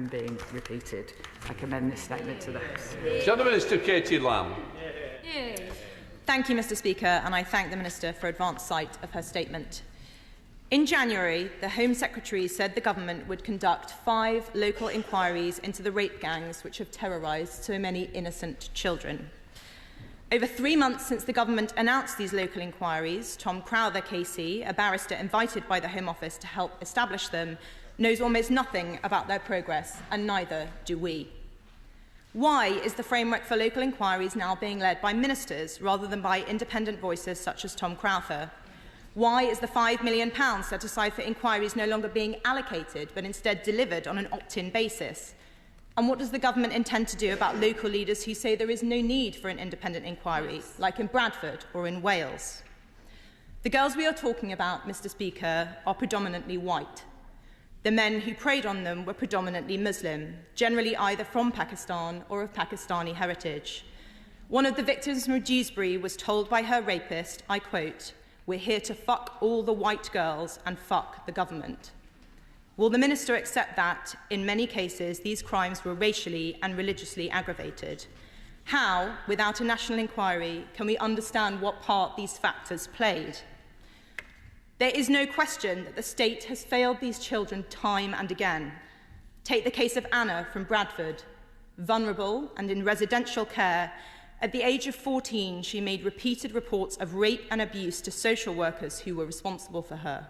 them being repeated. I commend this statement to the House. Shadow Minister Katie Lam. Thank you, Mr Speaker, and I thank the Minister for advance sight of her statement. In January, the Home Secretary said the government would conduct 5 local inquiries into the rape gangs which have terrorised so many innocent children. Over 3 months since the government announced these local inquiries, Tom Crowther KC, a barrister invited by the Home Office to help establish them, knows almost nothing about their progress, and neither do we. Why is the framework for local inquiries now being led by ministers rather than by independent voices such as Tom Crowther? Why is the £5 million set aside for inquiries no longer being allocated but instead delivered on an opt-in basis? And what does the government intend to do about local leaders who say there is no need for an independent inquiry, like in Bradford or in Wales? The girls we are talking about, Mr Speaker, are predominantly white. The men who preyed on them were predominantly Muslim, generally either from Pakistan or of Pakistani heritage. One of the victims from Dewsbury was told by her rapist, I quote, "We're here to fuck all the white girls and fuck the government." Will the Minister accept that, in many cases, these crimes were racially and religiously aggravated? How, without a national inquiry, can we understand what part these factors played? There is no question that the state has failed these children time and again. Take the case of Anna from Bradford. Vulnerable and in residential care, at the age of 14, she made repeated reports of rape and abuse to social workers who were responsible for her.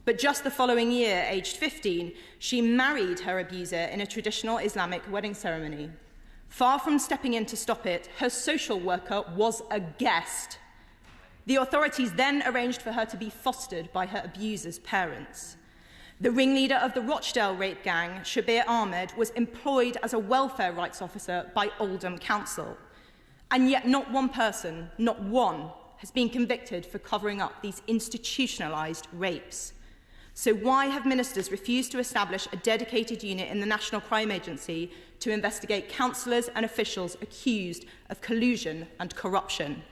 But just the following year, aged 15, she married her abuser in a traditional Islamic wedding ceremony. Far from stepping in to stop it, her social worker was aghast. The authorities then arranged for her to be fostered by her abuser's parents. The ringleader of the Rochdale rape gang, Shabir Ahmed, was employed as a welfare rights officer by Oldham Council. And yet not one person, not one, has been convicted for covering up these institutionalised rapes. So why have ministers refused to establish a dedicated unit in the National Crime Agency to investigate councillors and officials accused of collusion and corruption?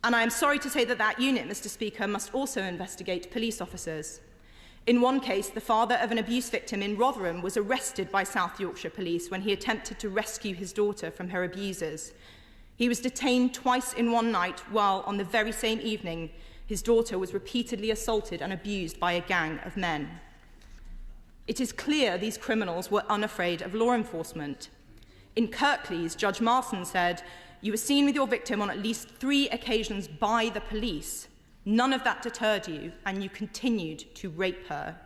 And I am sorry to say that that unit, Mr Speaker, must also investigate police officers. In one case, the father of an abuse victim in Rotherham was arrested by South Yorkshire Police when he attempted to rescue his daughter from her abusers. He was detained twice in one night while, on the very same evening, his daughter was repeatedly assaulted and abused by a gang of men. It is clear these criminals were unafraid of law enforcement. In Kirklees, Judge Marson said, "You were seen with your victim on at least 3 occasions by the police. None of that deterred you, and you continued to rape her."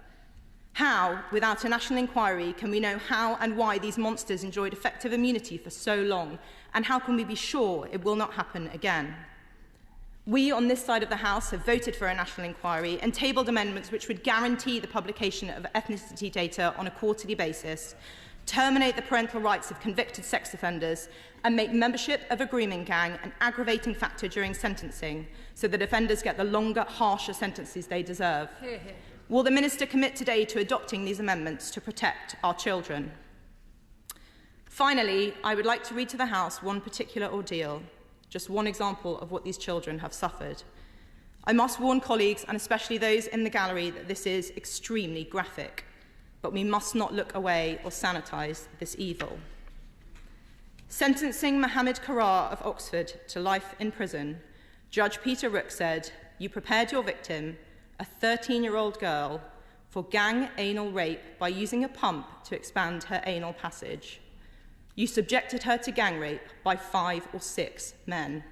How, without a national inquiry, can we know how and why these monsters enjoyed effective immunity for so long, and how can we be sure it will not happen again? We on this side of the House have voted for a national inquiry and tabled amendments which would guarantee the publication of ethnicity data on a quarterly basis, terminate the parental rights of convicted sex offenders, and make membership of a grooming gang an aggravating factor during sentencing so that offenders get the longer, harsher sentences they deserve. Will the Minister commit today to adopting these amendments to protect our children? Finally, I would like to read to the House one particular ordeal, just one example of what these children have suffered. I must warn colleagues, and especially those in the gallery, that this is extremely graphic, but we must not look away or sanitise this evil. Sentencing Mohammed Karar of Oxford to life in prison, Judge Peter Rook said, "You prepared your victim, a 13-year-old girl, for gang anal rape by using a pump to expand her anal passage. You subjected her to gang rape by 5 or 6 men.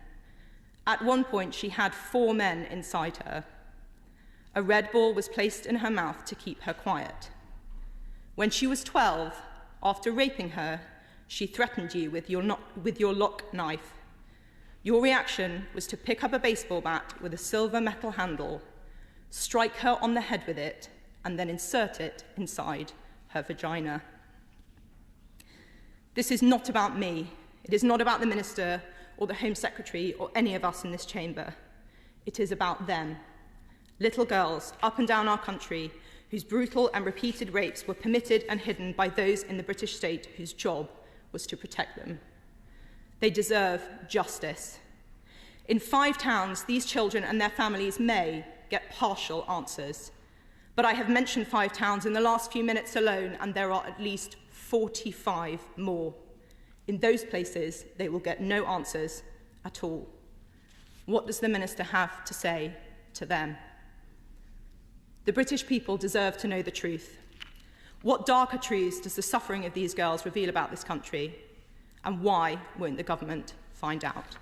At one point, she had 4 men inside her. A red ball was placed in her mouth to keep her quiet. When she was 12, after raping her, she threatened you with your lock knife. Your reaction was to pick up a baseball bat with a silver metal handle, strike her on the head with it, and then insert it inside her vagina. This is not about me. It is not about the Minister or the Home Secretary or any of us in this chamber. It is about them. Little girls up and down our country whose brutal and repeated rapes were permitted and hidden by those in the British state whose job was to protect them. They deserve justice. In 5 towns, these children and their families may get partial answers, But I have mentioned 5 towns in the last few minutes alone, and there are at least 45 more. In those places, they will get no answers at all. What does the Minister have to say to them? The British people deserve to know the truth. What darker truths does the suffering of these girls reveal about this country? And why won't the government find out?